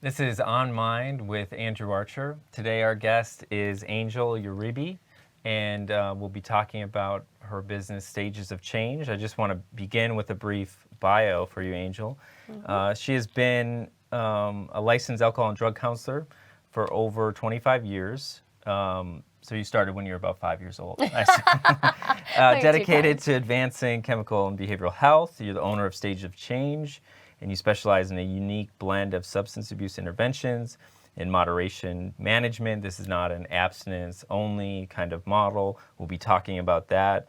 This is On Mind with Andrew Archer. Today our guest is Angel Uribe, and we'll be talking about her business Stages of Change. I just want to begin with a brief bio for you, Angel. She has been a licensed alcohol and drug counselor for over 25 years. So you started when you were about 5 years old. Dedicated to advancing chemical and behavioral health. You're the owner of Stages of Change, and you specialize in a unique blend of substance abuse interventions and moderation management. This is not an abstinence-only kind of model. We'll be talking about that.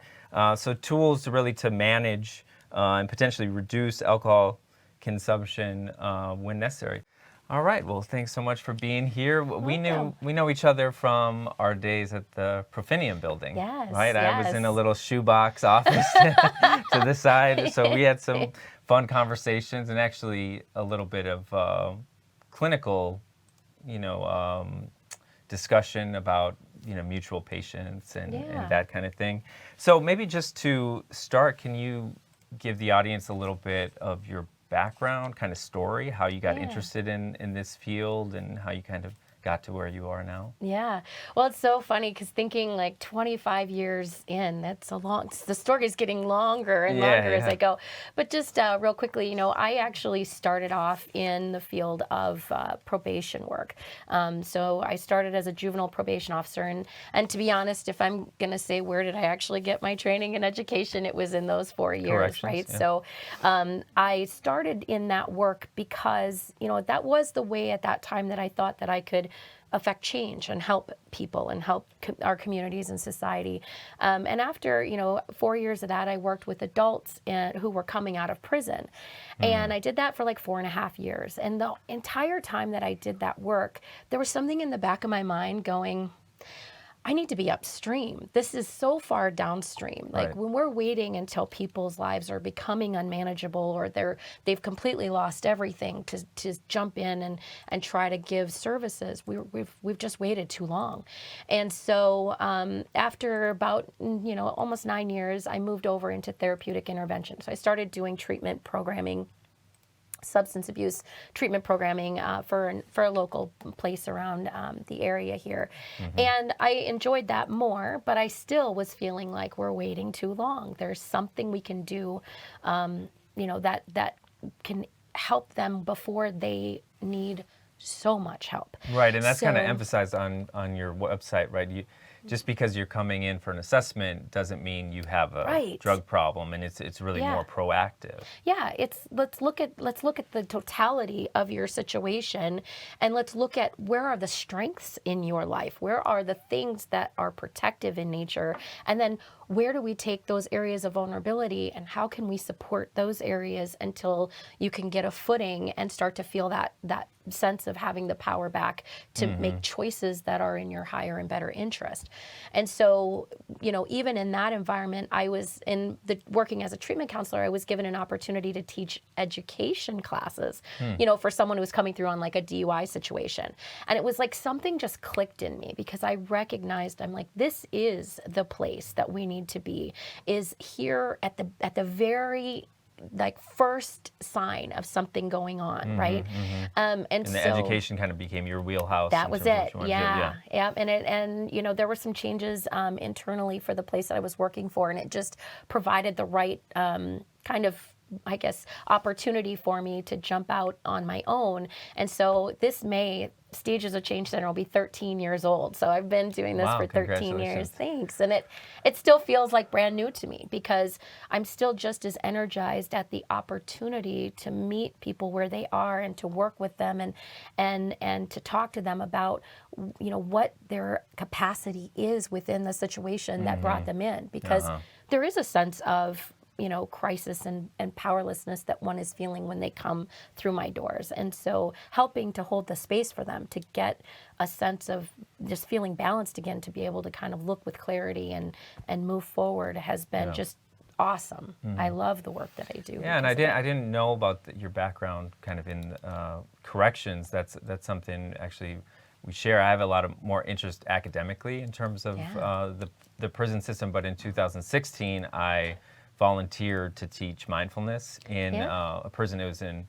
So tools to manage and potentially reduce alcohol consumption when necessary. All right. Well, thanks so much for being here. We know each other from our days at the Profinium building. Yes. Right. Yes. I was in a little shoebox office to the side, so we had some fun conversations and actually a little bit of clinical, discussion about mutual patients and that kind of thing. So maybe just to start, can you give the audience a little bit of your background, kind of story, how you got interested in this field and how you kind of got to where you are now? Yeah. Well, it's so funny because thinking like 25 years in, that's a long, the story is getting longer and longer as I go. But just real quickly, I actually started off in the field of probation work. So I started as a juvenile probation officer. And to be honest, if I'm going to say where did I actually get my training and education, it was in those 4 years, right? Yeah. So I started in that work because, that was the way at that time that I thought that I could affect change and help people and help our communities and society. And after, 4 years of that, I worked with adults who were coming out of prison. And I did that for like 4.5 years. And the entire time that I did that work, there was something in the back of my mind going, I need to be upstream. This is so far downstream. Like when we're waiting until people's lives are becoming unmanageable or they've completely lost everything to jump in and try to give services, we've just waited too long. And so after about almost 9 years, I moved over into therapeutic intervention. So I started doing treatment programming, substance abuse treatment programming for a local place around the area here. And I enjoyed that more, but I still was feeling like we're waiting too long. There's something we can do, that can help them before they need so much help. Right, and that's kind of emphasized on your website, right? Just because you're coming in for an assessment doesn't mean you have a drug problem, and it's really more proactive. Yeah, let's look at the totality of your situation, and let's look at where are the strengths in your life, where are the things that are protective in nature, and then where do we take those areas of vulnerability and how can we support those areas until you can get a footing and start to feel that sense of having the power back to make choices that are in your higher and better interest. And so, even in that environment, I was working as a treatment counselor, I was given an opportunity to teach education classes, for someone who was coming through on like a DUI situation. And it was like something just clicked in me because I recognized, I'm like, this is the place that we need to be, is here at the very first sign of something going on, right? And the so education kind of became your wheelhouse. That was it. Yeah. And there were some changes internally for the place that I was working for, and it just provided the right kind of, I guess, opportunity for me to jump out on my own. And so this May, Stages of Change Center will be 13 years old. So I've been doing this for 13 years. Thanks. And it still feels like brand new to me because I'm still just as energized at the opportunity to meet people where they are and to work with them and to talk to them about, what their capacity is within the situation that brought them in. Because there is a sense of crisis and powerlessness that one is feeling when they come through my doors. And so helping to hold the space for them to get a sense of just feeling balanced again, to be able to kind of look with clarity and move forward has been just awesome. I love the work that I do. Yeah, and I didn't know about your background kind of in corrections. That's something actually we share. I have a lot of more interest academically in terms of the prison system, but in 2016 I volunteered to teach mindfulness in a prison. It was in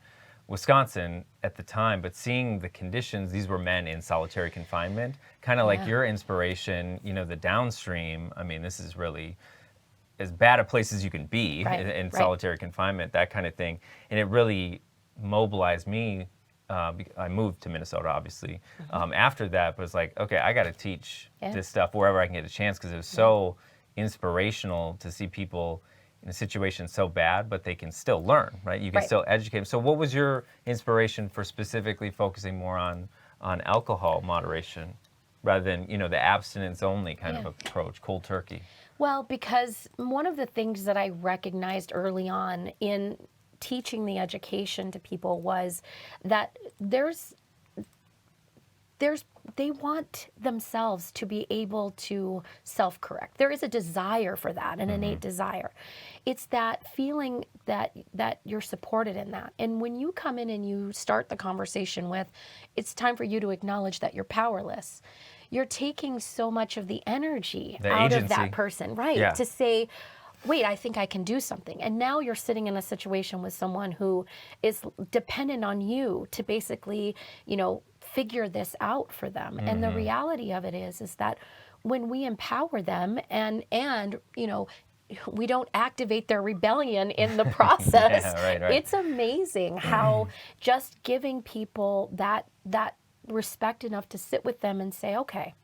Wisconsin at the time, but seeing the conditions, these were men in solitary confinement, kind of like your inspiration, you know, the downstream. I mean, this is really as bad a place as you can be in solitary confinement, that kind of thing. And it really mobilized me. I moved to Minnesota, obviously, after that, but it's like, okay, I got to teach this stuff wherever I can get a chance, because it was so inspirational to see people in a situation so bad, but they can still learn, right? You can still educate them. So what was your inspiration for specifically focusing more on alcohol moderation rather than, you know, the abstinence only kind of approach, cold turkey? Well, because one of the things that I recognized early on in teaching the education to people was that they want themselves to be able to self-correct. There is a desire for that, an innate desire. It's that feeling that you're supported in that. And when you come in and you start the conversation with, it's time for you to acknowledge that you're powerless, you're taking so much of the energy out of that person, right? To say, wait, I think I can do something. And now you're sitting in a situation with someone who is dependent on you to basically, you know, figure this out for them. And the reality of it is that when we empower them and you know, we don't activate their rebellion in the process, it's amazing how just giving people that respect enough to sit with them and say, okay,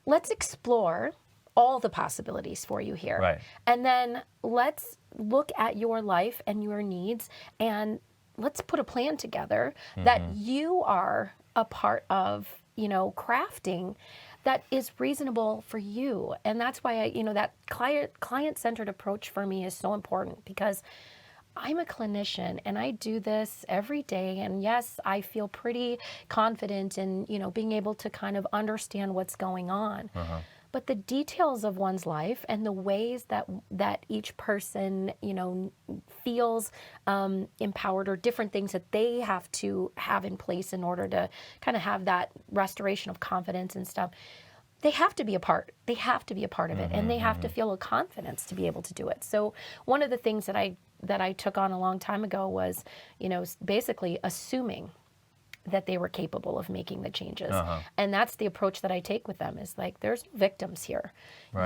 let's explore all the possibilities for you here. And then let's look at your life and your needs, and let's put a plan together that you are a part of, you know, crafting that is reasonable for you. And that's why you know, that client-centered approach for me is so important, because I'm a clinician and I do this every day. And yes, I feel pretty confident in, you know, being able to kind of understand what's going on. But the details of one's life and the ways that each person, you know, feels empowered, or different things that they have to have in place in order to kind of have that restoration of confidence and stuff, they have to be a part. They have to be a part of it, and they have to feel a confidence to be able to do it. So one of the things that I took on a long time ago was, you know, basically assuming that they were capable of making the changes. And that's the approach that I take with them, is like, there's victims here.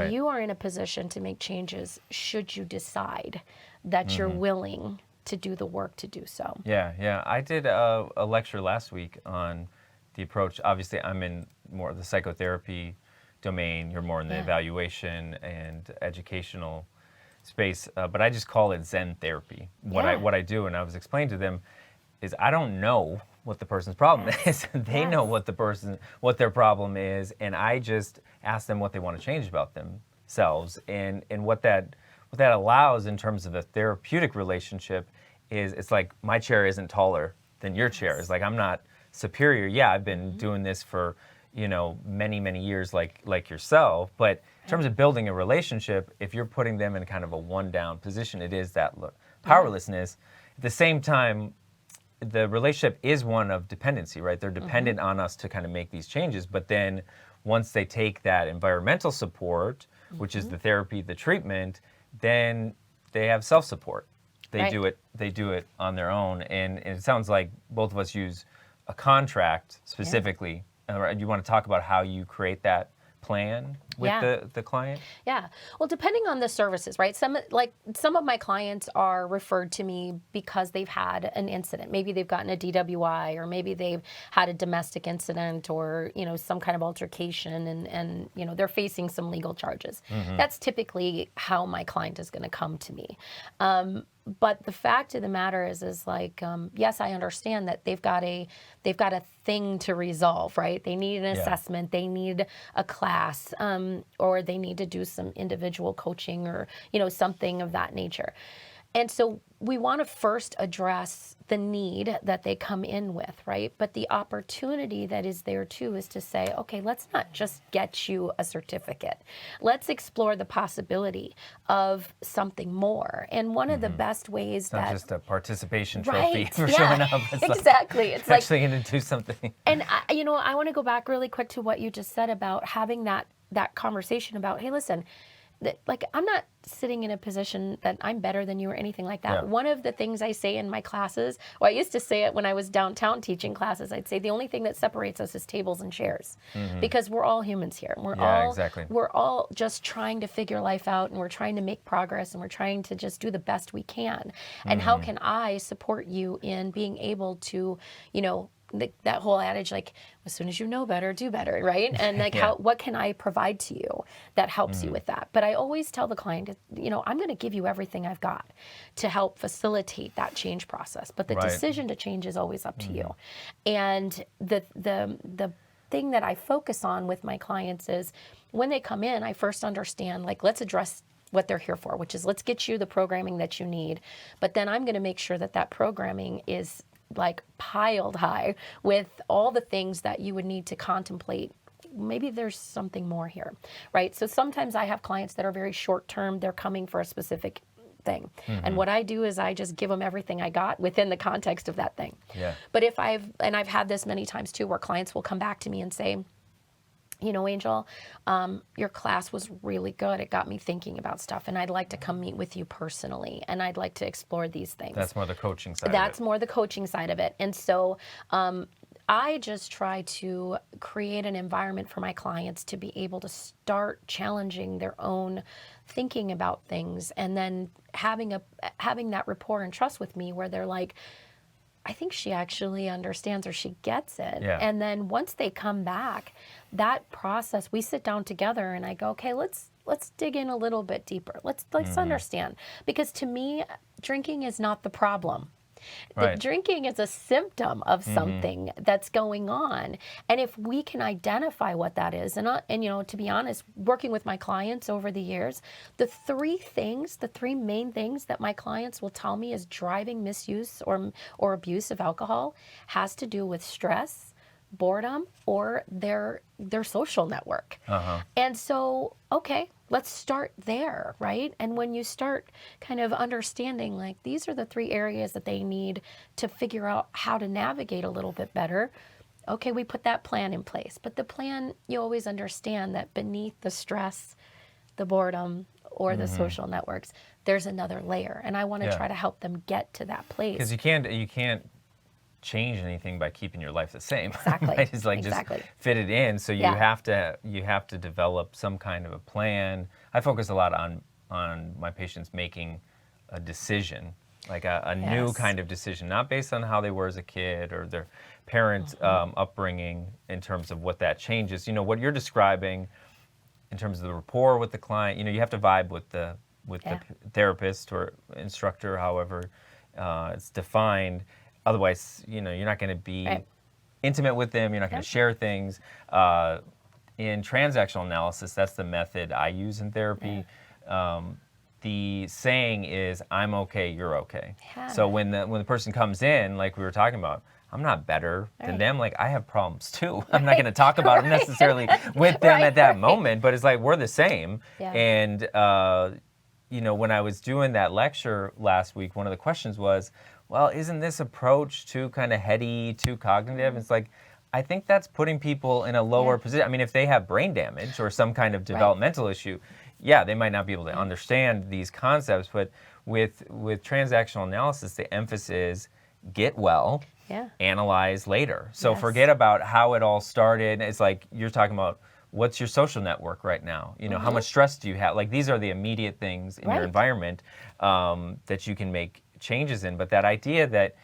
You are in a position to make changes should you decide that you're willing to do the work to do so. Yeah. I did a lecture last week on the approach. Obviously, I'm in more of the psychotherapy domain. You're more in the evaluation and educational space. But I just call it Zen therapy. What I do, and I was explaining to them, is I don't know what the person's problem is. They know what their problem is, and I just ask them what they want to change about themselves. And what that allows in terms of a therapeutic relationship is, it's like, my chair isn't taller than your chair. It's like, I'm not superior. Yeah, I've been doing this for, you know, many, many years like yourself, but in terms of building a relationship, if you're putting them in kind of a one-down position, it is that powerlessness. At the same time, the relationship is one of dependency, right? They're dependent on us to kind of make these changes, but then once they take that environmental support, which is the therapy, the treatment, then they have self-support. They do it on their own, and it sounds like both of us use a contract specifically. You want to talk about how you create that plan with the client? Yeah. Well, depending on the services, right? Some of my clients are referred to me because they've had an incident. Maybe they've gotten a DWI, or maybe they've had a domestic incident, or, you know, some kind of altercation, and you know, they're facing some legal charges. That's typically how my client is going to come to me. But the fact of the matter is like, yes, I understand that they've got a thing to resolve, right? They need an assessment, they need a class, or they need to do some individual coaching, or, you know, something of that nature. And so we want to first address the need that they come in with, right? But the opportunity that is there too is to say, okay, let's not just get you a certificate. Let's explore the possibility of something more. And one of the best ways it's not just a participation trophy for showing up. It's exactly. It's actually going to do something. And I want to go back really quick to what you just said about having that conversation about, hey, listen, like, I'm not sitting in a position that I'm better than you or anything like that. Yeah. One of the things I say in my classes, well, I used to say it when I was downtown teaching classes, I'd say the only thing that separates us is tables and chairs, because we're all humans here. Exactly. We're all just trying to figure life out, and we're trying to make progress, and we're trying to just do the best we can. And how can I support you in being able to, that whole adage, like, as soon as you know better, do better, right? And like, what can I provide to you that helps you with that? But I always tell the client, I'm going to give you everything I've got to help facilitate that change process. But the decision to change is always up to you. And the thing that I focus on with my clients is, when they come in, I first understand, like, let's address what they're here for, which is, let's get you the programming that you need. But then I'm going to make sure that that programming is like piled high with all the things that you would need to contemplate. Maybe there's something more here, right? So sometimes I have clients that are very short term. They're coming for a specific thing. And what I do is I just give them everything I got within the context of that thing. Yeah. But I've had this many times too, where clients will come back to me and say, Angel, your class was really good. It got me thinking about stuff, and I'd like to come meet with you personally, and I'd like to explore these things. That's more the coaching side That's of it. more the coaching side of it. And so I just try to create an environment for my clients to be able to start challenging their own thinking about things, and then having that rapport and trust with me where they're like, I think she actually understands, or she gets it. Yeah. And then once they come back, that process, we sit down together and I go, okay, let's dig in a little bit deeper. Let's understand. Because to me, drinking is not the problem. The drinking is a symptom of something that's going on. And if we can identify what that is, and to be honest, working with my clients over the years, the three main things that my clients will tell me is driving misuse or abuse of alcohol has to do with stress, boredom, or their social network. And so, okay, let's start there, right? And when you start kind of understanding, like, these are the three areas that they need to figure out how to navigate a little bit better, okay, we put that plan in place. But the plan, you always understand that beneath the stress, the boredom, or the social networks, there's another layer. And I want to try to help them get to that place. Because you can't change anything by keeping your life the same. Exactly. Right? It's like just fit it in. So you have to develop some kind of a plan. I focus a lot on my patients making a decision, like a new kind of decision, not based on how they were as a kid or their parents' upbringing in terms of what that changes. What you're describing in terms of the rapport with the client. You have to vibe with the therapist or instructor, however it's defined. Otherwise, you're not going to be intimate with them. You're not going to share things. In transactional analysis, that's the method I use in therapy. The saying is, I'm okay, you're okay. Yeah. So when the person comes in, like we were talking about, I'm not better than them. Like, I have problems too. I'm not going to talk about them necessarily with them at that moment, but it's like we're the same. Yeah. And, when I was doing that lecture last week, one of the questions was, well, isn't this approach too kind of heady, too cognitive? It's like, I think that's putting people in a lower position. I mean, if they have brain damage or some kind of developmental issue, they might not be able to understand these concepts. But with transactional analysis, the emphasis is get well, analyze later. So forget about how it all started. It's like you're talking about, what's your social network right now? How much stress do you have? Like, these are the immediate things in your environment that you can make changes in. But that idea that,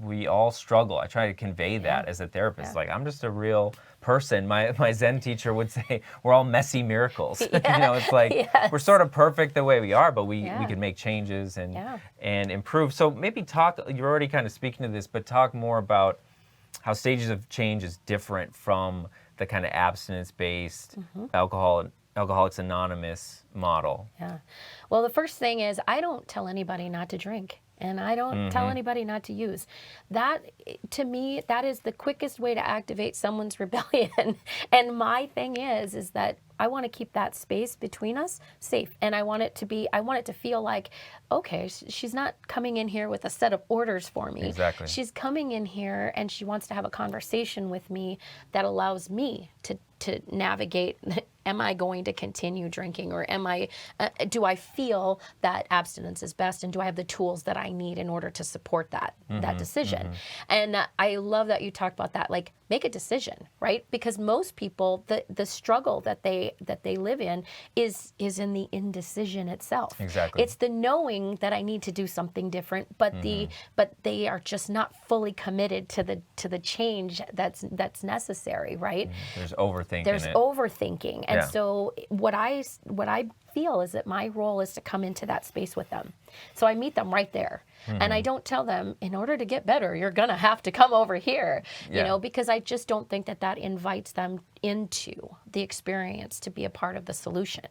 we all struggle, I try to convey that as a therapist. Like, I'm just a real person. My Zen teacher would say, we're all messy miracles. It's like, we're sort of perfect the way we are, but we can make changes and improve. So maybe you're already kind of speaking to this, but talk more about how stages of change is different from the kind of abstinence-based Alcoholics Anonymous model. Yeah. Well, the first thing is, I don't tell anybody not to drink. And I don't tell anybody not to use. That, to me, that is the quickest way to activate someone's rebellion. And my thing is that I want to keep that space between us safe. And I want it to feel like, okay, she's not coming in here with a set of orders for me. Exactly. She's coming in here and she wants to have a conversation with me that allows me to navigate am I going to continue drinking, or do I feel that abstinence is best, and do I have the tools that I need in order to support that decision? And I love that you talked about that, like, make a decision, right? Because most people, the struggle that they live in is in the indecision itself. Exactly. It's the knowing that I need to do something different, but but they are just not fully committed to the change that's necessary, right? There's overthinking. There's overthinking. And Yeah. so what I feel is that my role is to come into that space with them. So I meet them right there. And I don't tell them, in order to get better, you're going to have to come over here, you know, because I just don't think that invites them into the experience to be a part of the solution,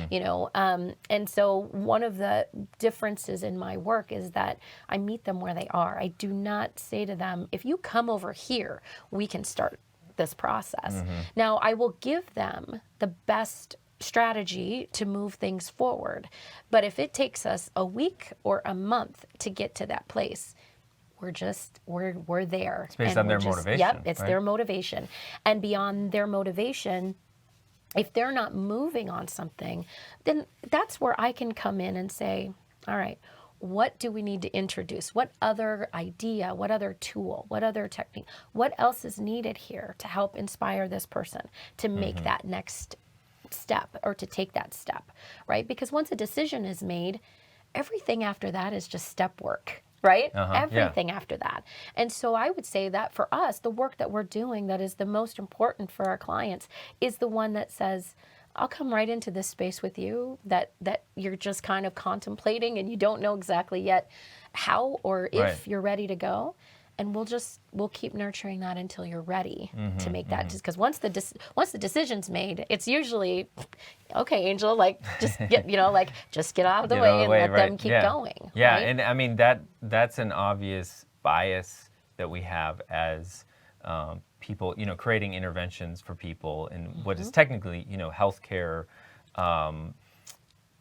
you know. And so one of the differences in my work is that I meet them where they are. I do not say to them, if you come over here, we can start this process. Now, I will give them the best strategy to move things forward. But if it takes us a week or a month to get to that place, we're there. It's based on their motivation. Yep, it's right? their motivation. And beyond their motivation, if they're not moving on something, then that's where I can come in and say, all right, what do we need to introduce? What other idea, what other tool, what other technique, what else is needed here to help inspire this person to make that next step, or to take that step, right? Because once a decision is made, everything after that is just step work, right? Everything after that. And so I would say that for us, the work that we're doing that is the most important for our clients is the one that says, I'll come right into this space with you that you're just kind of contemplating and you don't know exactly yet how or if you're ready to go. And we'll keep nurturing that until you're ready to make that. Just because once the decision's made, it's usually, okay, Angel, like just get just get out of the way and let them keep going. Yeah, right? and I mean that's an obvious bias that we have as people, you know, creating interventions for people in what is technically, you know, healthcare.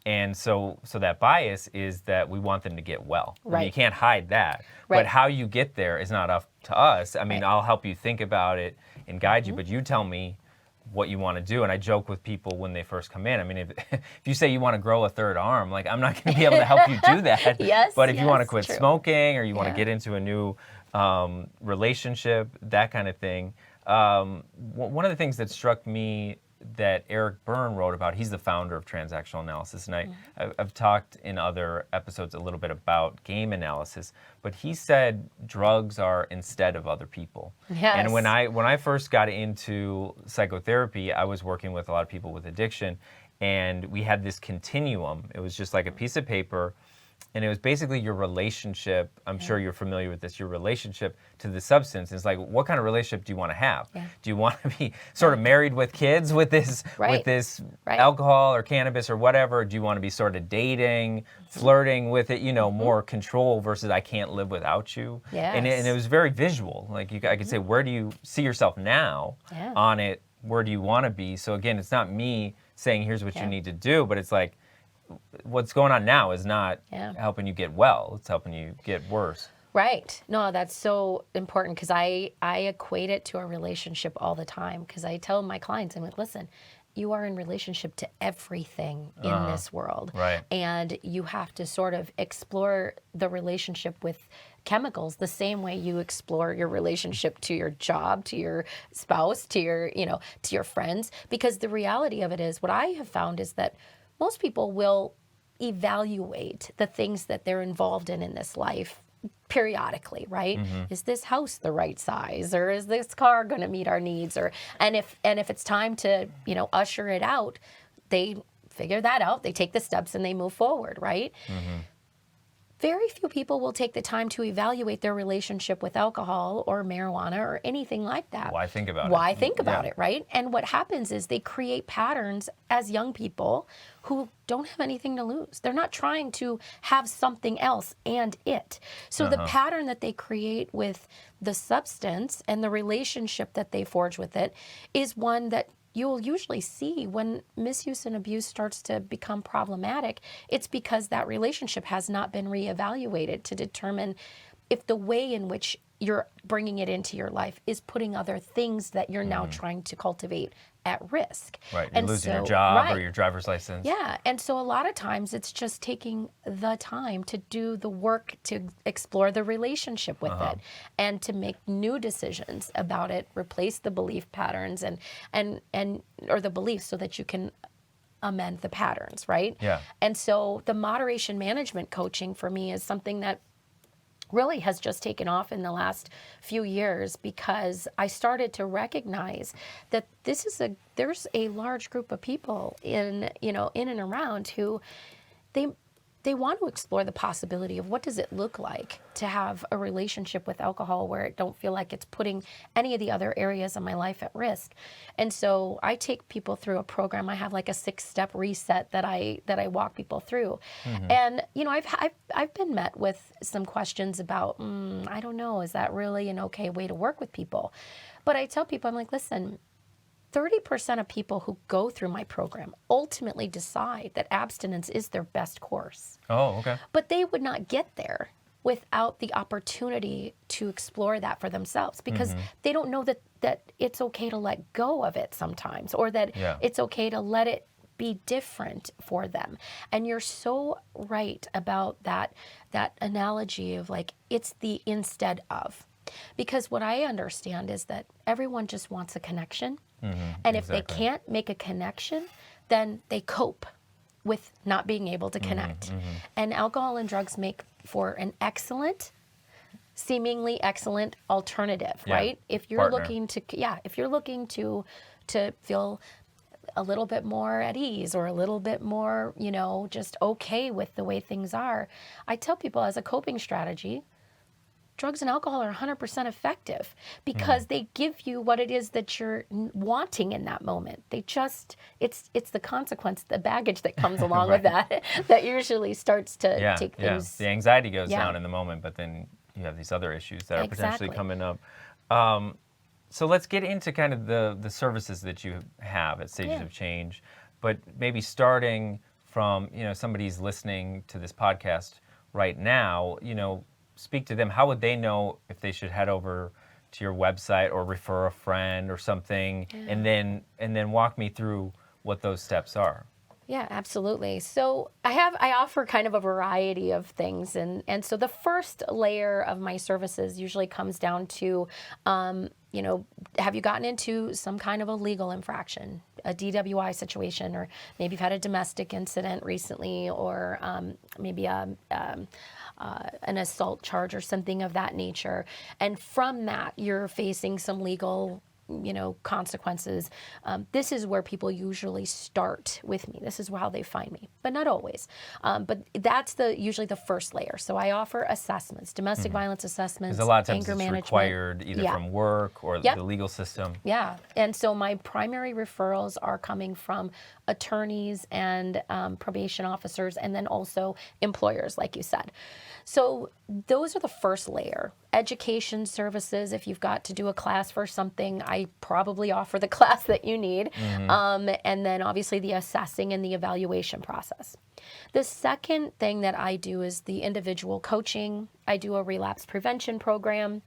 And so that bias is that we want them to get well. I mean, you can't hide that. But how you get there is not up to us. I mean, I'll help you think about it and guide you, but you tell me what you want to do. And I joke with people when they first come in. I mean, if you say you want to grow a third arm, like, I'm not going to be able to help you do that. But if you want to quit smoking, or you want to get into a new relationship, that kind of thing. One of the things that struck me that Eric Byrne wrote about, he's the founder of transactional analysis, and I've talked in other episodes a little bit about game analysis, but he said drugs are instead of other people. And when I first got into psychotherapy, I was working with a lot of people with addiction, and we had this continuum. It was just like a piece of paper, and it was basically your relationship. I'm sure you're familiar with this, your relationship to the substance. It's like, what kind of relationship do you want to have? Do you want to be sort of married with kids with this alcohol or cannabis or whatever? Do you want to be sort of dating, flirting with it, you know, more control versus I can't live without you? And it was very visual. Like, I could say, where do you see yourself now on it? Where do you want to be? So again, it's not me saying, here's what you need to do, but it's like, what's going on now is not helping you get well. It's helping you get worse. Right. No, that's so important, because I equate it to a relationship all the time, because I tell my clients, I'm like, listen, you are in relationship to everything in this world. And you have to sort of explore the relationship with chemicals the same way you explore your relationship to your job, to your spouse, to your, you know, to your friends. Because the reality of it is, what I have found is that most people will evaluate the things that they're involved in this life periodically, right? Is this house the right size, or is this car going to meet our needs? And if it's time to, you know, usher it out, they figure that out, they take the steps, and they move forward, right? Very few people will take the time to evaluate their relationship with alcohol or marijuana or anything like that. Why think about it? Why think about it, right? And what happens is they create patterns as young people who don't have anything to lose. They're not trying to have something else and it. So the pattern that they create with the substance and the relationship that they forge with it is one that you'll usually see when misuse and abuse starts to become problematic. It's because that relationship has not been reevaluated to determine if the way in which you're bringing it into your life is putting other things that you're now trying to cultivate at risk. Right, you're losing your job or your driver's license. Yeah, and so a lot of times it's just taking the time to do the work to explore the relationship with it and to make new decisions about it, replace the belief patterns and or the beliefs so that you can amend the patterns, right? Yeah. And so the moderation management coaching for me is something that really has just taken off in the last few years because I started to recognize that there's a large group of people in and around who they want to explore the possibility of what does it look like to have a relationship with alcohol where it don't feel like it's putting any of the other areas of my life at risk. And so I take people through a program. I have like a 6-step reset that I walk people through. And I've been met with some questions about I don't know, is that really an okay way to work with people? But I tell people, I'm like, listen, 30% of people who go through my program ultimately decide that abstinence is their best course. Oh, okay. But they would not get there without the opportunity to explore that for themselves because they don't know that it's okay to let go of it sometimes or that it's okay to let it be different for them. And you're so right about that analogy of like it's the instead of. Because what I understand is that everyone just wants a connection. And if they can't make a connection, then they cope with not being able to connect. And alcohol and drugs make for an seemingly excellent alternative, right? If you're looking to feel a little bit more at ease or a little bit more, just okay with the way things are, I tell people as a coping strategy, drugs and alcohol are 100% effective because they give you what it is that you're wanting in that moment. It's the consequence, the baggage that comes along with that usually starts to take things. The anxiety goes down in the moment, but then you have these other issues that are potentially coming up. So let's get into kind of the services that you have at Stages of Change, but maybe starting from, somebody's listening to this podcast right now, speak to them. How would they know if they should head over to your website or refer a friend or something, and then walk me through what those steps are? Yeah, absolutely. So I offer kind of a variety of things, and so the first layer of my services usually comes down to, have you gotten into some kind of a legal infraction, a DWI situation, or maybe you've had a domestic incident recently, or maybe an assault charge or something of that nature. And from that, you're facing some legal consequences. This is where people usually start with me. This is how they find me, but not always. But that's usually the first layer. So I offer assessments, domestic violence assessments, because a lot of times anger it's management. required either from work or the legal system. Yeah, and so my primary referrals are coming from attorneys and probation officers, and then also employers, like you said. So those are the first layer. Education services, if you've got to do a class for something, I probably offer the class that you need. And then obviously the assessing and the evaluation process. The second thing that I do is the individual coaching. I do a relapse prevention program,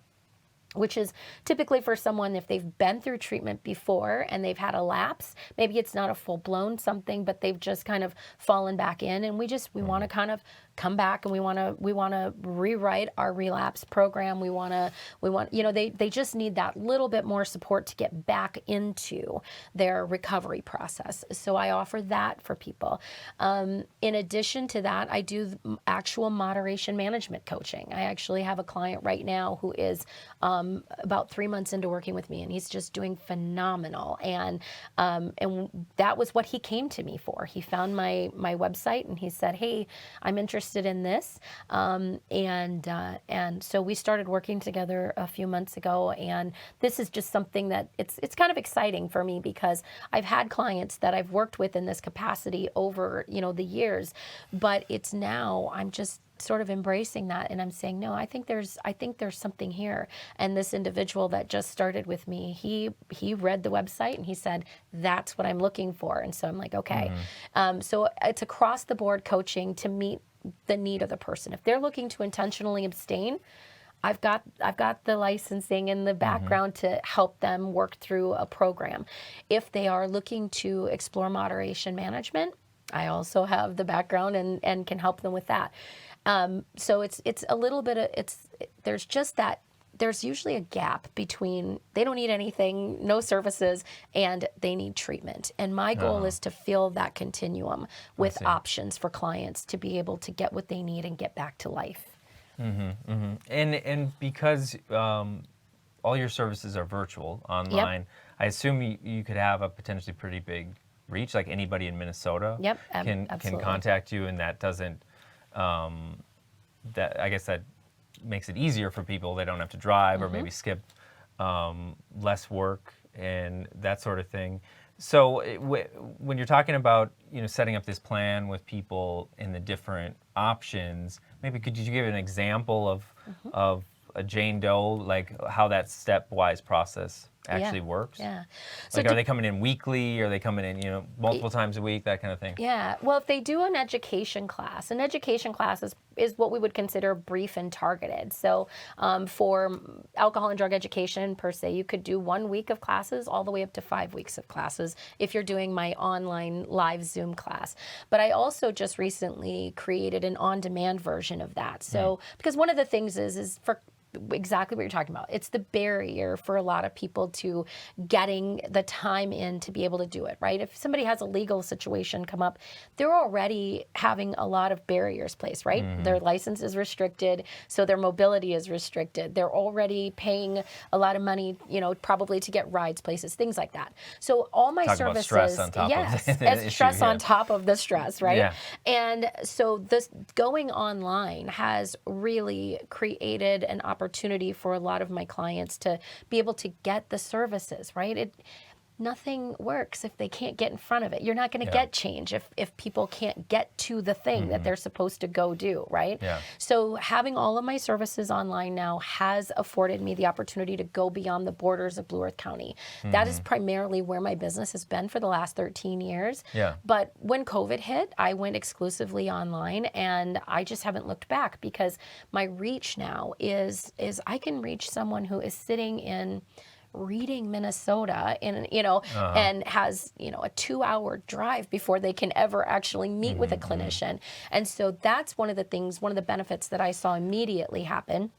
which is typically for someone if they've been through treatment before and they've had a lapse. Maybe it's not a full-blown something, but they've just kind of fallen back in, and we want to kind of come back, and we want to rewrite our relapse program. They just need that little bit more support to get back into their recovery process. So I offer that for people. In addition to that, I do actual moderation management coaching. I actually have a client right now who is about 3 months into working with me, and he's just doing phenomenal. And that was what he came to me for. He found my website, and he said, "Hey, I'm interested in this," and so we started working together a few months ago. And this is just something that it's kind of exciting for me because I've had clients that I've worked with in this capacity over the years, but it's now I'm just sort of embracing that, and I'm saying, no, I think there's something here. And this individual that just started with me, he read the website and he said, that's what I'm looking for. And so I'm like, okay. So it's across the board coaching to meet the need of the person. If they're looking to intentionally abstain, I've got the licensing and the background to help them work through a program. If they are looking to explore moderation management, I also have the background and can help them with that. So it's a little bit of, there's just that, there's usually a gap between they don't need anything, no services, and they need treatment. And my goal is to fill that continuum with options for clients to be able to get what they need and get back to life. And because all your services are virtual, online, I assume you could have a potentially pretty big reach, like anybody in Minnesota can contact you, and that doesn't, I guess that makes it easier for people. They don't have to drive or maybe skip less work and that sort of thing. So when you're talking about setting up this plan with people in the different options, maybe could you give an example of a Jane Doe, like how that stepwise process actually works? Yeah. Like, are they coming in weekly? Are they coming in, multiple times a week? That kind of thing. Yeah. Well, if they do an education class is what we would consider brief and targeted. So for alcohol and drug education per se, you could do 1 week of classes all the way up to 5 weeks of classes if you're doing my online live Zoom class. But I also just recently created an on-demand version of that. So because one of the things is for exactly what you're talking about. It's the barrier for a lot of people to getting the time in to be able to do it, right? If somebody has a legal situation come up, they're already having a lot of barriers placed, right? Their license is restricted, so their mobility is restricted. They're already paying a lot of money, probably to get rides places, things like that. So all my services, about stress on top of the issue, stress on top of the stress, right? Yeah. And so this going online has really created an opportunity for a lot of my clients to be able to get the services, right? Nothing works if they can't get in front of it. You're not going to get change if people can't get to the thing that they're supposed to go do, right? Yeah. So having all of my services online now has afforded me the opportunity to go beyond the borders of Blue Earth County. That is primarily where my business has been for the last 13 years. Yeah. But when COVID hit, I went exclusively online, and I just haven't looked back because my reach now is I can reach someone who is sitting in Reading, Minnesota, and has, a 2-hour drive before they can ever actually meet with a clinician. And so that's one of the benefits that I saw immediately happen.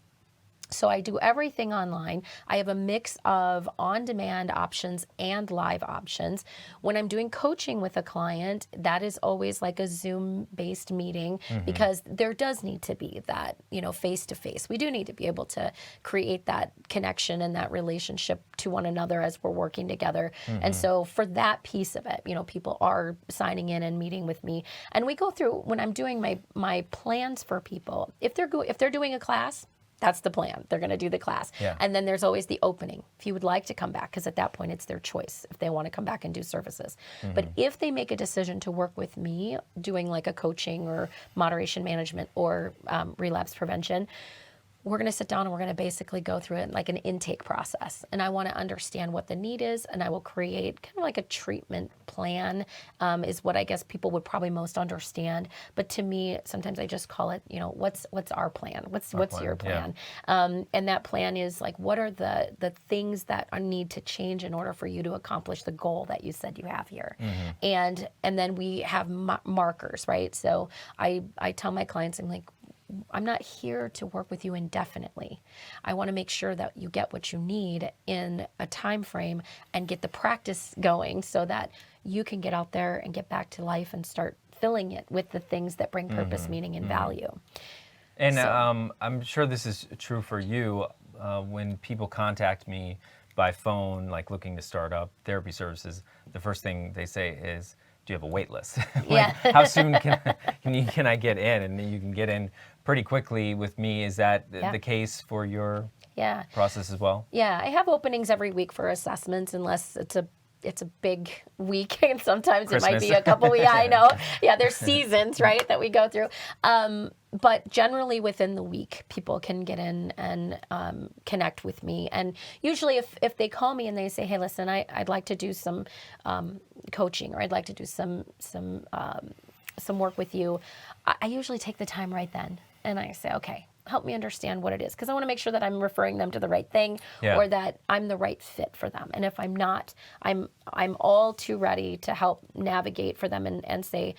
So I do everything online. I have a mix of on-demand options and live options. When I'm doing coaching with a client, that is always like a Zoom-based meeting because there does need to be that, face-to-face. We do need to be able to create that connection and that relationship to one another as we're working together. And so for that piece of it, people are signing in and meeting with me. And we go through, when I'm doing my plans for people, if they're doing a class, that's the plan. They're going to do the class. Yeah. And then there's always the opening. If you would like to come back, because at that point it's their choice if they want to come back and do services. But if they make a decision to work with me, doing like a coaching or moderation management or relapse prevention, we're going to sit down and we're going to basically go through it like an intake process. And I want to understand what the need is, and I will create kind of like a treatment plan, is what I guess people would probably most understand. But to me, sometimes I just call it, what's our plan? What's your plan? Yeah. And that plan is like, what are the things that need to change in order for you to accomplish the goal that you said you have here? And then we have markers, right? So I tell my clients, I'm not here to work with you indefinitely. I want to make sure that you get what you need in a time frame and get the practice going so that you can get out there and get back to life and start filling it with the things that bring purpose, meaning, and value. And I'm sure this is true for you. When people contact me by phone, like looking to start up therapy services, the first thing they say is, do you have a wait list? How soon can I get in? And you can get in pretty quickly with me. Is that the case for your process as well? Yeah, I have openings every week for assessments, unless it's a big week, and sometimes Christmas. It might be a couple weeks. I know. Yeah, there's seasons, right, that we go through. But generally within the week, people can get in and connect with me. And usually if they call me and they say, hey, listen, I'd like to do some coaching, or I'd like to do some work with you, I usually take the time right then. And I say, okay, help me understand what it is, because I want to make sure that I'm referring them to the right thing, Yeah. or that I'm the right fit for them. And if I'm not, I'm all too ready to help navigate for them and say,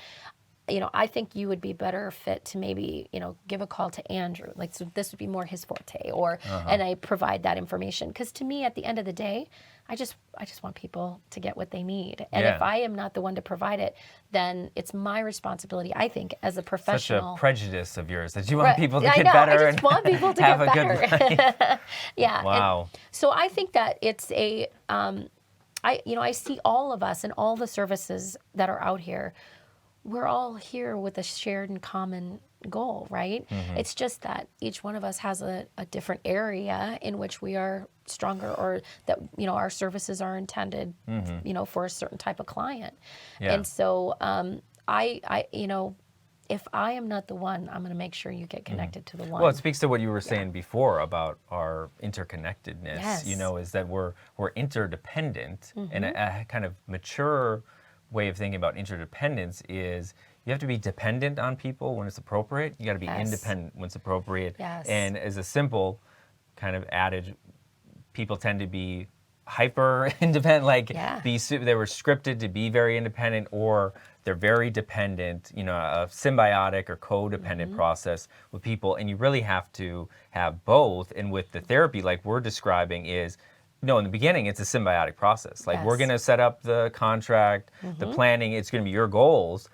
I think you would be better fit to maybe, give a call to Andrew. Like, so this would be more his forte, or, and I provide that information. Because to me, at the end of the day, I just want people to get what they need. And if I am not the one to provide it, then it's my responsibility, I think, as a professional. Such a prejudice of yours that you want people to I get know, better I just want people to have get a good better. life. Yeah. Wow. And so I think that it's I see all of us and all the services that are out here. We're all here with a shared and common goal, right? It's just that each one of us has a different area in which we are stronger, or that, our services are intended, for a certain type of client. Yeah. And so I if I am not the one, I'm going to make sure you get connected to the one. Well, it speaks to what you were saying before about our interconnectedness, Yes. is that we're interdependent, and a kind of mature way of thinking about interdependence is you have to be dependent on people when it's appropriate. You got to be independent when it's appropriate. Yes. And as a simple kind of adage, people tend to be hyper independent, they were scripted to be very independent, or they're very dependent, a symbiotic or codependent process with people. And you really have to have both. And with the therapy, like we're describing, is no, in the beginning, it's a symbiotic process. Like, we're going to set up the contract, the planning, it's going to be your goals.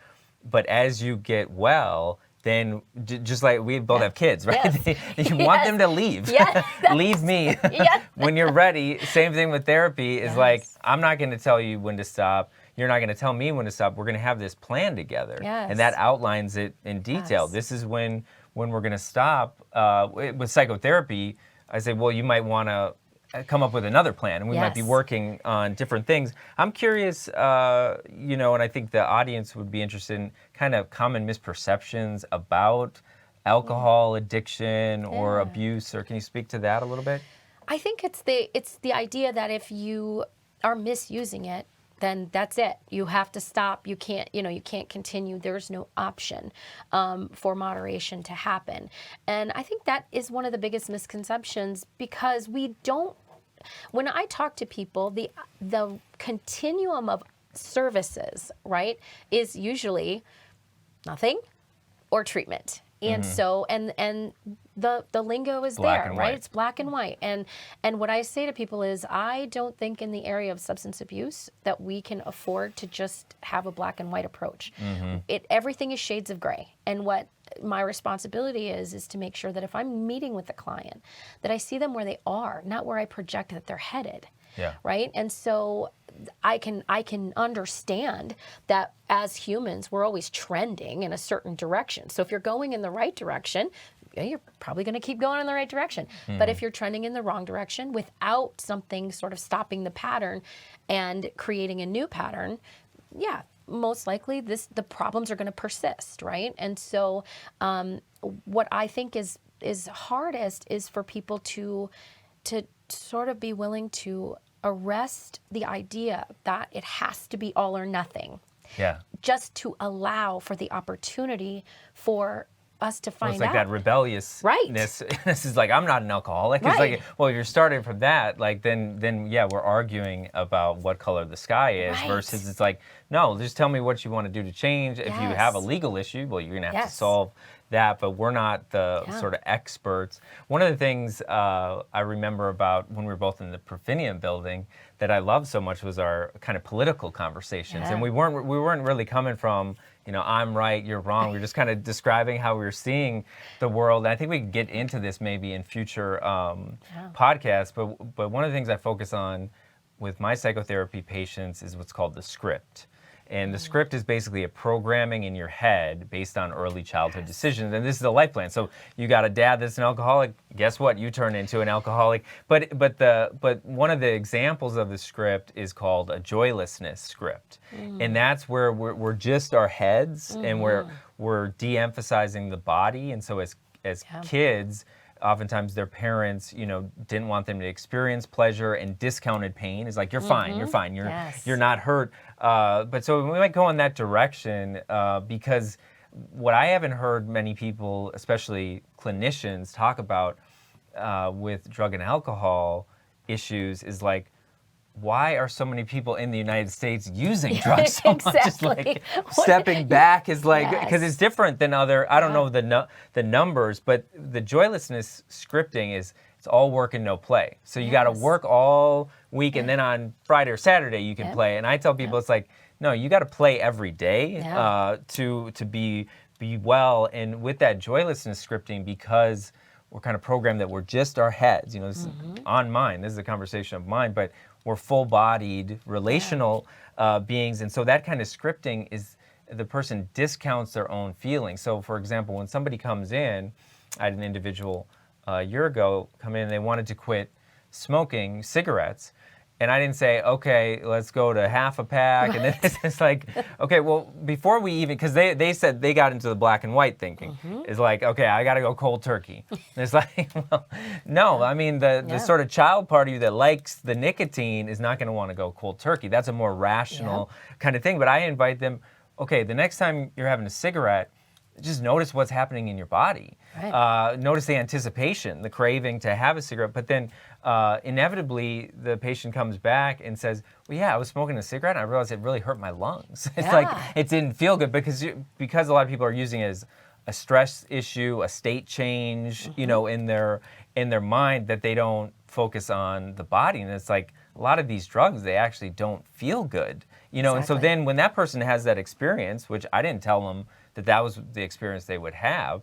But as you get well, then just like we both have kids, right? Yes. You want them to leave. Yes, Leave me. Yes. When you're ready, same thing with therapy is like, I'm not going to tell you when to stop. You're not going to tell me when to stop. We're going to have this plan together. Yes. And that outlines it in detail. Yes. This is when we're going to stop. With psychotherapy, I say, well, you might want to come up with another plan, and we might be working on different things. I'm curious, and I think the audience would be interested in kind of common misperceptions about alcohol addiction or abuse, or can you speak to that a little bit? I think it's the idea that if you are misusing it, then that's it. You have to stop. You can't continue. There's no option for moderation to happen. And I think that is one of the biggest misconceptions, because when I talk to people, the continuum of services, right, is usually nothing or treatment. And so, and the lingo is Black there, and right? white. It's black and white. And what I say to people is, I don't think in the area of substance abuse that we can afford to just have a black and white approach. Everything is shades of gray. And what my responsibility is to make sure that if I'm meeting with the client, that I see them where they are, not where I project that they're headed. Yeah. Right? And so I can understand that as humans, we're always trending in a certain direction. So if you're going in the right direction, you're probably going to keep going in the right direction. But if you're trending in the wrong direction without something sort of stopping the pattern and creating a new pattern, most likely the problems are going to persist, right? And so what I think is hardest is for people to sort of be willing to arrest the idea that it has to be all or nothing. Yeah. Just to allow for the opportunity for us to find it's like out. that rebelliousness. Right. This is like, I'm not an alcoholic. It's like, well, if you're starting from that, like then we're arguing about what color the sky is versus it's like, no, just tell me what you want to do to change. If you have a legal issue, well, you're going to have to solve that, but we're not the sort of experts. One of the things I remember about when we were both in the Profinium building that I loved so much was our kind of political conversations. And we weren't really coming from, I'm right, you're wrong. We were just kind of describing how we were seeing the world. And I think we could get into this maybe in future podcasts, but one of the things I focus on with my psychotherapy patients is what's called the script. And the script is basically a programming in your head based on early childhood decisions. And this is a life plan. So you got a dad that's an alcoholic. Guess what? You turn into an alcoholic. But one of the examples of the script is called a joylessness script. And that's where we're just our heads and we're de-emphasizing the body. And so as kids, oftentimes their parents, didn't want them to experience pleasure, and discounted pain. Is like, you're fine, you're not hurt. But so we might go in that direction because what I haven't heard many people, especially clinicians, talk about with drug and alcohol issues is like, why are so many people in the United States using drugs so much? It's like stepping back is like, because it's different than other, I don't know the numbers, but the joylessness scripting is, it's all work and no play. So you got to work all week and then on Friday or Saturday you can play. And I tell people it's like, no, you got to play every day to be well. And with that joylessness scripting, because we're kind of programmed that we're just our heads, you know, this is on mind, this is a conversation of mine, but we're full-bodied, relational beings. And so that kind of scripting is the person discounts their own feelings. So for example, when somebody comes in, I had an individual a year ago come in and they wanted to quit smoking cigarettes. And I didn't say, okay, let's go to half a pack. And then it's like, okay, well, before we even, because they said they got into the black and white thinking. It's like, okay, I got to go cold turkey. And it's like, well, no, I mean, the sort of child part of you that likes the nicotine is not going to want to go cold turkey. That's a more rational kind of thing. But I invite them, okay, the next time you're having a cigarette, just notice what's happening in your body. Notice the anticipation, the craving to have a cigarette. But then inevitably, the patient comes back and says, well, yeah, I was smoking a cigarette and I realized it really hurt my lungs. It's like, it didn't feel good because a lot of people are using it as a stress issue, a state change, you know, in their mind, that they don't focus on the body. And it's like, a lot of these drugs, they actually don't feel good, you know. And so then when that person has that experience, which I didn't tell them that was the experience they would have,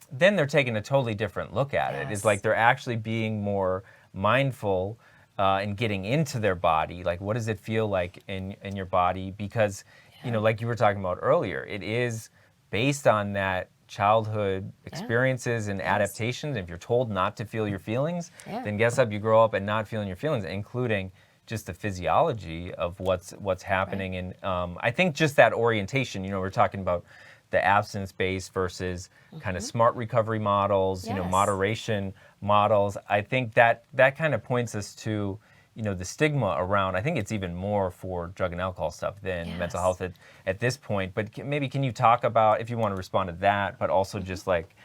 then they're taking a totally different look at it. It's like they're actually being more mindful and getting into their body. Like, what does it feel like in your body? Because, you know, like you were talking about earlier, it is based on that childhood experiences and adaptations. If you're told not to feel your feelings, then guess what? You grow up and not feeling your feelings, including just the physiology of what's happening. And I think just that orientation, you know, we're talking about the abstinence-based versus kind of smart recovery models, you know, moderation models. I think that kind of points us to, you know, the stigma around, I think it's even more for drug and alcohol stuff than mental health at this point. But maybe can you talk about, if you want to respond to that, but also just like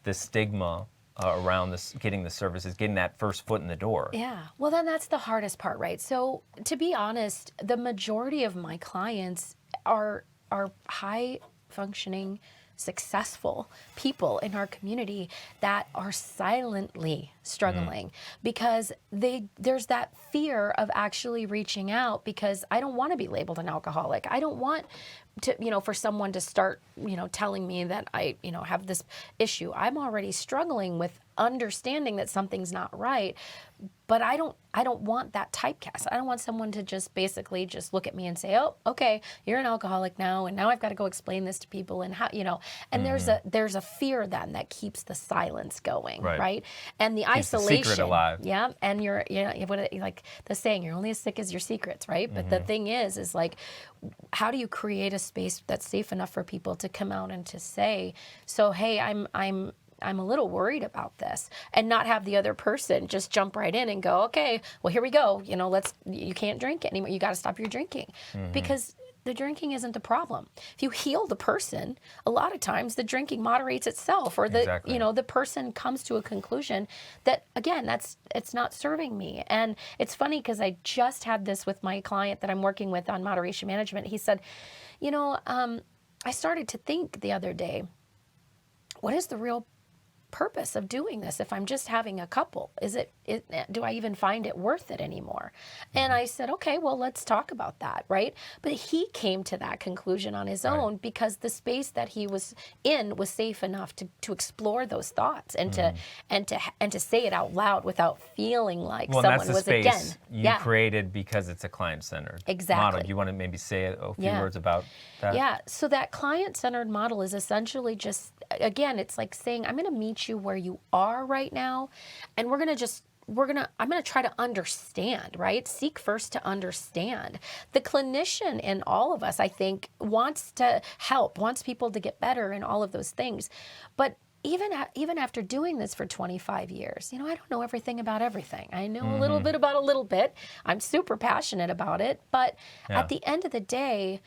the stigma around this, getting the services, getting that first foot in the door? Yeah, well then that's the hardest part, right? So to be honest, the majority of my clients are high functioning, successful people in our community that are silently struggling because there's that fear of actually reaching out, because I don't want to be labeled an alcoholic. I don't want to, you know, for someone to start, you know, telling me that I, you know, have this issue. I'm already struggling with understanding that something's not right, but I don't want that typecast. I don't want someone to just basically just look at me and say, oh, okay, you're an alcoholic now, and now I've got to go explain this to people, and how, you know, and there's a fear then that keeps the silence going, right? And the keeps isolation, the secret alive. And you're, you know, like the saying, you're only as sick as your secrets, right? But the thing is like, how do you create a space that's safe enough for people to come out and to say, so hey, I'm a little worried about this, and not have the other person just jump right in and go, okay, well, here we go. You know, you can't drink anymore. You got to stop your drinking, because the drinking isn't the problem. If you heal the person, a lot of times the drinking moderates itself, or you know, the person comes to a conclusion that, again, it's not serving me. And it's funny because I just had this with my client that I'm working with on moderation management. He said, you know, I started to think the other day, what is the real purpose of doing this if I'm just having a couple? Do I even find it worth it anymore? And I said, okay, well, let's talk about that, right? But he came to that conclusion on his own because the space that he was in was safe enough to explore those thoughts and to say it out loud without feeling like someone that's the was space again you created because it's a client-centered model. Do you want to maybe say a few words about that? Yeah, so that client-centered model is essentially just, again, it's like saying, I'm going to meet you where you are right now, and I'm going to try to understand, right? Seek first to understand. The clinician in all of us, I think, wants to help, wants people to get better and all of those things. But even after doing this for 25 years, you know, I don't know everything about everything. I know a little bit about a little bit. I'm super passionate about it. But at the end of the day,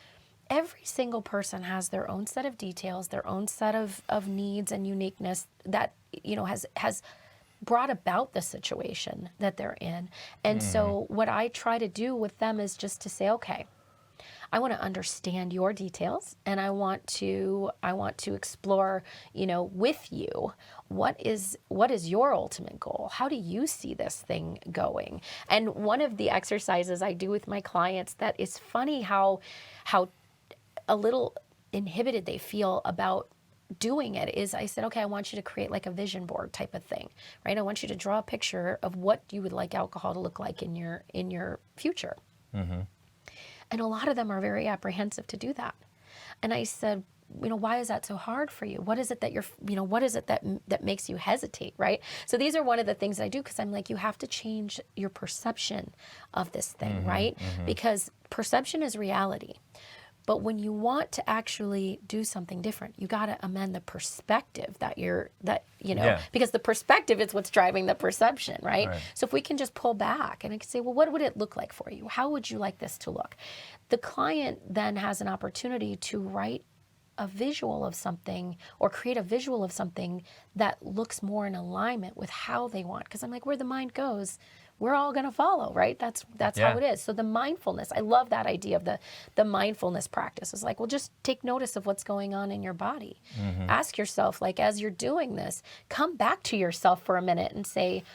every single person has their own set of details, their own set of needs and uniqueness that, has brought about the situation that they're in. And so what I try to do with them is just to say, okay, I want to understand your details, and I want to explore, with you, what is your ultimate goal? How do you see this thing going? And one of the exercises I do with my clients that is funny how a little inhibited they feel about doing it is, I said, okay, I want you to create like a vision board type of thing, right? I want you to draw a picture of what you would like alcohol to look like in your future. Mm-hmm. And a lot of them are very apprehensive to do that. And I said, why is that so hard for you? What is it that what is it that makes you hesitate, right? So these are one of the things that I do, because I'm like, you have to change your perception of this thing, right? Because perception is reality. But when you want to actually do something different, you got to amend the perspective because the perspective is what's driving the perception, right? So if we can just pull back and I can say, well, what would it look like for you? How would you like this to look? The client then has an opportunity to write a visual of something or create a visual of something that looks more in alignment with how they want. Because I'm like, where the mind goes, we're all going to follow, right? That's how it is. So the mindfulness, I love that idea of the mindfulness practice. It's like, well, just take notice of what's going on in your body. Ask yourself, like, as you're doing this, come back to yourself for a minute and say,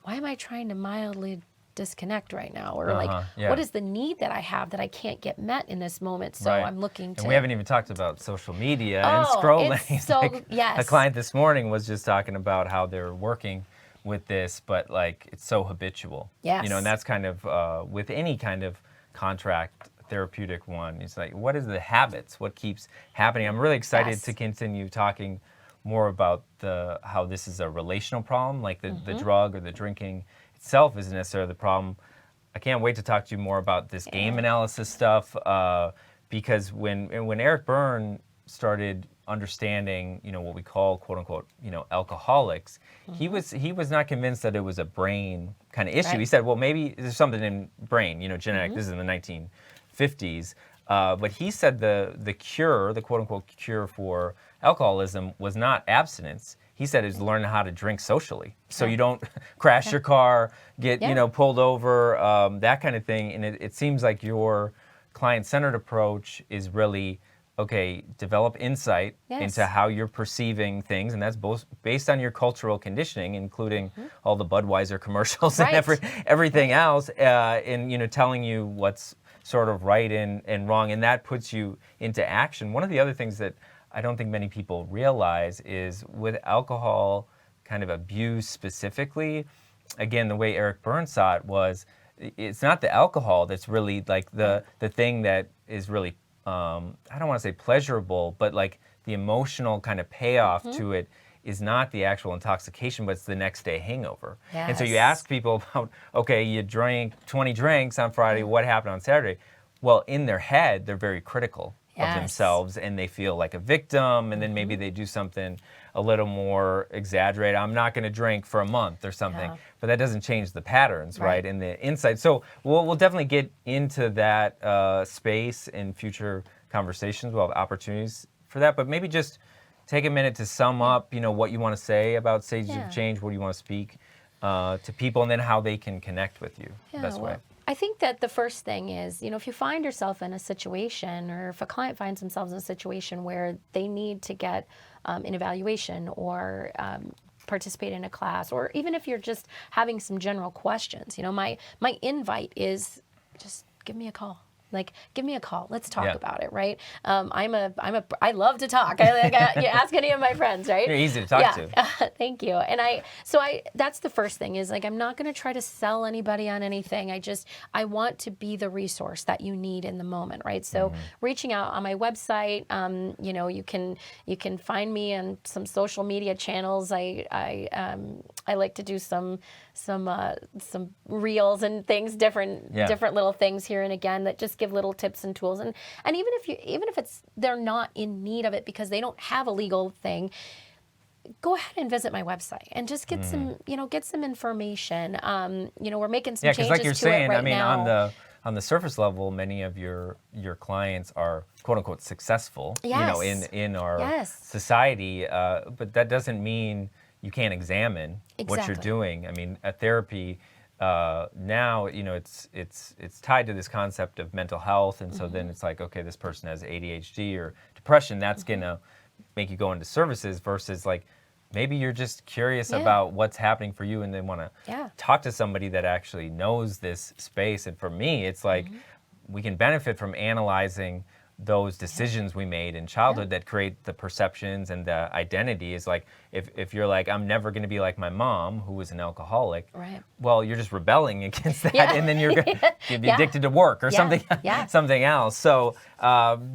why am I trying to mildly disconnect right now? Or what is the need that I have that I can't get met in this moment? So I'm looking to... And we haven't even talked about social media and scrolling. So, A client this morning was just talking about how they're working with this, but like it's so habitual. Yes. And that's kind of with any kind of contract therapeutic one. It's like, what is the habits? What keeps happening? I'm really excited to continue talking more about how this is a relational problem, like the drug or the drinking itself isn't necessarily the problem. I can't wait to talk to you more about this game analysis stuff, because when Eric Berne started understanding, what we call quote unquote, alcoholics, he was not convinced that it was a brain kind of issue. Right. He said, well, maybe there's something in brain, genetic. This is in the 1950s. But he said the cure, the quote unquote cure for alcoholism was not abstinence. He said it was learning how to drink socially. So you don't crash your car, get, pulled over, that kind of thing. And it seems like your client-centered approach is really, okay, develop insight into how you're perceiving things, and that's both based on your cultural conditioning, including all the Budweiser commercials and everything else, and telling you what's sort of right and wrong, and that puts you into action. One of the other things that I don't think many people realize is with alcohol kind of abuse specifically, again, the way Eric Berne saw it was, it's not the alcohol that's really like the thing that is really I don't want to say pleasurable, but like the emotional kind of payoff to it is not the actual intoxication, but it's the next day hangover. Yes. And so you ask people about, okay, you drank 20 drinks on Friday, what happened on Saturday? Well, in their head, they're very critical of themselves, and they feel like a victim, and then maybe they do something a little more exaggerated. I'm not going to drink for a month or something, but that doesn't change the patterns, right? And the insight. So we'll definitely get into that space in future conversations. We'll have opportunities for that, but maybe just take a minute to sum up, what you want to say about Stages of Change, what do you want to speak to people, and then how they can connect with you the best way. I think that the first thing is, if you find yourself in a situation, or if a client finds themselves in a situation where they need to get an evaluation or participate in a class, or even if you're just having some general questions, my invite is just give me a call. Like, give me a call. Let's talk about it, right? I love to talk. You ask any of my friends, right? You're easy to talk to. Thank you. And that's the first thing is, like, I'm not going to try to sell anybody on anything. I want to be the resource that you need in the moment, right? So reaching out on my website, you can find me on some social media channels. I like to do some reels and things, different little things here and again that just give little tips and tools. And even if they're not in need of it because they don't have a legal thing, go ahead and visit my website and just get some information. We're making some changes like you're to saying, it right now. on the surface level, many of your clients are quote unquote successful, Yes. in our Yes. society, but that doesn't mean you can't examine what you're Exactly. doing. I mean, a therapy now, it's tied to this concept of mental health, and so then it's like, okay, this person has ADHD or depression. That's gonna make you go into services versus like maybe you're just curious Yeah. about what's happening for you and they want to Yeah. talk to somebody that actually knows this space. And for me, it's like we can benefit from analyzing those decisions we made in childhood that create the perceptions and the identity. Is like if you're like, I'm never going to be like my mom who was an alcoholic, Right. well, you're just rebelling against that, Yeah. and then you're going to be Yeah. addicted to work or Yeah. something Yeah. something else. So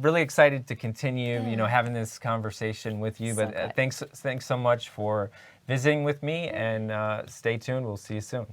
really excited to continue having this conversation with you. So But good. thanks so much for visiting with me, and stay tuned. We'll see you soon.